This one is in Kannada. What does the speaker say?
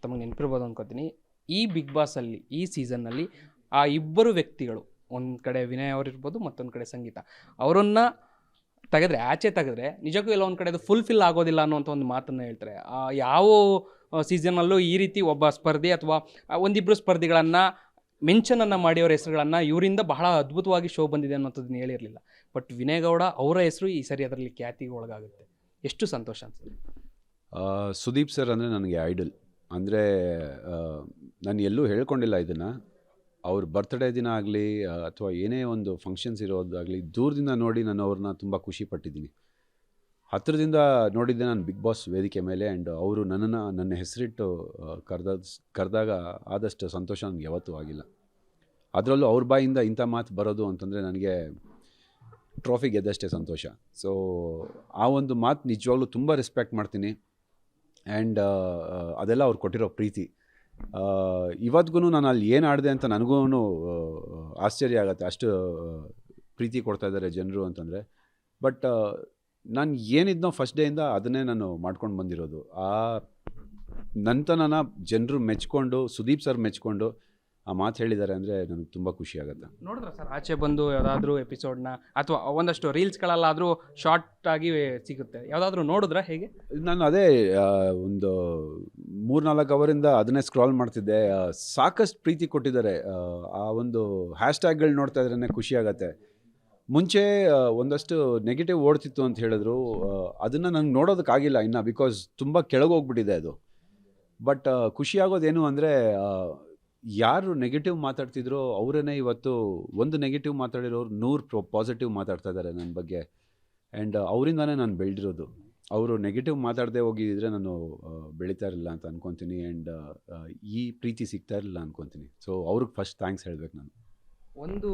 ತಮಗೆ ನೆನಪಿರ್ಬೋದು ಅನ್ಕೋತೀನಿ. ಈ ಬಿಗ್ ಬಾಸಲ್ಲಿ ಈ ಸೀಸನ್ನಲ್ಲಿ ಆ ಇಬ್ಬರು ವ್ಯಕ್ತಿಗಳು, ಒಂದು ಕಡೆ ವಿನಯ್ ಅವರಿರ್ಬೋದು, ಮತ್ತೊಂದು ಕಡೆ ಸಂಗೀತ ಅವರನ್ನು ಆಚೆ ತೆಗೆದ್ರೆ ನಿಜಕ್ಕೂ ಎಲ್ಲ ಒಂದು ಕಡೆ ಅದು ಫುಲ್ಫಿಲ್ ಆಗೋದಿಲ್ಲ ಅನ್ನೋಂಥ ಒಂದು ಮಾತನ್ನು ಹೇಳ್ತಾರೆ. ಯಾವ ಸೀಸನ್ನಲ್ಲೂ ಈ ರೀತಿ ಒಬ್ಬ ಸ್ಪರ್ಧಿ ಅಥವಾ ಒಂದಿಬ್ಬರು ಸ್ಪರ್ಧಿಗಳನ್ನು ಮೆನ್ಷನನ್ನು ಮಾಡಿ ಅವರ ಹೆಸರುಗಳನ್ನು ಇವರಿಂದ ಬಹಳ ಅದ್ಭುತವಾಗಿ ಶೋ ಬಂದಿದೆ ಅನ್ನೋಂಥದ್ದನ್ನು ಹೇಳಿರಲಿಲ್ಲ. ಬಟ್ ವಿನಯ್ ಗೌಡ ಅವರ ಹೆಸರು ಈ ಸರಿ ಅದರಲ್ಲಿ ಖ್ಯಾತಿಗೆ ಒಳಗಾಗುತ್ತೆ. ಎಷ್ಟು ಸಂತೋಷ ಅನ್ಸುತ್ತೆ. ಸುದೀಪ್ ಸರ್ ಅಂದರೆ ನನಗೆ ಐಡಲ್. ಅಂದರೆ ನಾನು ಎಲ್ಲೂ ಹೇಳ್ಕೊಂಡಿಲ್ಲ ಇದನ್ನು. ಅವ್ರ ಬರ್ತ್ಡೇ ದಿನ ಆಗಲಿ ಅಥವಾ ಏನೇ ಒಂದು ಫಂಕ್ಷನ್ಸ್ ಇರೋದಾಗಲಿ ದೂರದಿಂದ ನೋಡಿ ನಾನು ಅವ್ರನ್ನ ತುಂಬ ಖುಷಿ ಪಟ್ಟಿದ್ದೀನಿ. ಹತ್ತಿರದಿಂದ ನೋಡಿದ್ದೆ ನಾನು ಬಿಗ್ ಬಾಸ್ ವೇದಿಕೆ ಮೇಲೆ. ಆ್ಯಂಡ್ ಅವರು ನನ್ನ ಹೆಸರಿಟ್ಟು ಕರೆದಾಗ ಆದಷ್ಟು ಸಂತೋಷ ನನಗೆ ಯಾವತ್ತೂ ಆಗಿಲ್ಲ. ಅದರಲ್ಲೂ ಅವ್ರ ಬಾಯಿಂದ ಇಂಥ ಮಾತು ಬರೋದು ಅಂತಂದರೆ ನನಗೆ ಟ್ರೋಫಿ ಗೆದ್ದಷ್ಟೇ ಸಂತೋಷ. ಸೊ ಆ ಒಂದು ಮಾತು ನಿಜವಾಗ್ಲೂ ತುಂಬ ರೆಸ್ಪೆಕ್ಟ್ ಮಾಡ್ತೀನಿ. ಆ್ಯಂಡ್ ಅದೆಲ್ಲ ಅವ್ರು ಕೊಟ್ಟಿರೋ ಪ್ರೀತಿ. ಇವತ್ತಿಗೂ ನಾನು ಅಲ್ಲಿ ಏನು ಆಡಿದೆ ಅಂತ ನನಗೂ ಆಶ್ಚರ್ಯ ಆಗುತ್ತೆ. ಅಷ್ಟು ಪ್ರೀತಿ ಕೊಡ್ತಾ ಇದ್ದಾರೆ ಜನರು ಅಂತಂದರೆ. ಬಟ್ ನಾನು ಏನಿದ್ನೋ ಫಸ್ಟ್ ಡೇಯಿಂದ ಅದನ್ನೇ ನಾನು ಮಾಡ್ಕೊಂಡು ಬಂದಿರೋದು. ಆ ನಂತರನ ಜನರು ಮೆಚ್ಕೊಂಡು, ಸುದೀಪ್ ಸರ್ ಮೆಚ್ಕೊಂಡು ಆ ಮಾತು ಹೇಳಿದ್ದಾರೆ ಅಂದರೆ ನನಗೆ ತುಂಬ ಖುಷಿ ಆಗುತ್ತೆ. ನೋಡಿದ್ರ ಸರ್ ಆಚೆ ಬಂದು ಯಾವುದಾದ್ರೂ ಎಪಿಸೋಡ್ನ ಅಥವಾ ಒಂದಷ್ಟು ರೀಲ್ಸ್ಗಳಲ್ಲಾದರೂ ಶಾರ್ಟ್ ಆಗಿ ಸಿಗುತ್ತೆ, ಯಾವುದಾದ್ರೂ ನೋಡಿದ್ರ ಹೇಗೆ? ನಾನು ಅದೇ ಒಂದು 3-4 ಅವರಿಂದ ಅದನ್ನೇ ಸ್ಕ್ರಾಲ್ ಮಾಡ್ತಿದ್ದೆ. ಸಾಕಷ್ಟು ಪ್ರೀತಿ ಕೊಟ್ಟಿದ್ದಾರೆ. ಆ ಒಂದು ಹ್ಯಾಶ್ಟ್ಯಾಗ್ಗಳು ನೋಡ್ತಾ ಇದ್ರೇ ಖುಷಿ ಆಗುತ್ತೆ. ಮುಂಚೆ ಒಂದಷ್ಟು ನೆಗೆಟಿವ್ ಓಡ್ತಿತ್ತು ಅಂತ ಹೇಳಿದ್ರು. ಅದನ್ನು ನಂಗೆ ನೋಡೋದಕ್ಕಾಗಿಲ್ಲ ಇನ್ನು, ಬಿಕಾಸ್ ತುಂಬ ಕೆಳಗೋಗ್ಬಿಟ್ಟಿದೆ ಅದು. ಬಟ್ ಖುಷಿಯಾಗೋದೇನು ಅಂದರೆ ಯಾರು ನೆಗೆಟಿವ್ ಮಾತಾಡ್ತಿದ್ರೋ ಅವರೇ ಇವತ್ತು ಒಂದು ನೆಗೆಟಿವ್ ಮಾತಾಡಿರೋರು 100 ಪಾಸಿಟಿವ್ ಮಾತಾಡ್ತಾ ಇದ್ದಾರೆ ನನ್ನ ಬಗ್ಗೆ. ಆ್ಯಂಡ್ ಅವರಿಂದಾನೇ ನಾನು ಬೆಳೆದಿರೋದು. ಅವರು ನೆಗೆಟಿವ್ ಮಾತಾಡದೆ ಹೋಗಿದ್ದರೆ ನಾನು ಬೆಳೀತಾ ಇರಲಿಲ್ಲ ಅಂತ ಅಂದ್ಕೊತೀನಿ. ಆ್ಯಂಡ್ ಈ ಪ್ರೀತಿ ಸಿಗ್ತಾ ಇರಲಿಲ್ಲ ಅಂದ್ಕೊತೀನಿ. ಸೊ ಅವ್ರಿಗೆ ಫಸ್ಟ್ ಥ್ಯಾಂಕ್ಸ್ ಹೇಳಬೇಕು ನಾನು. ಒಂದು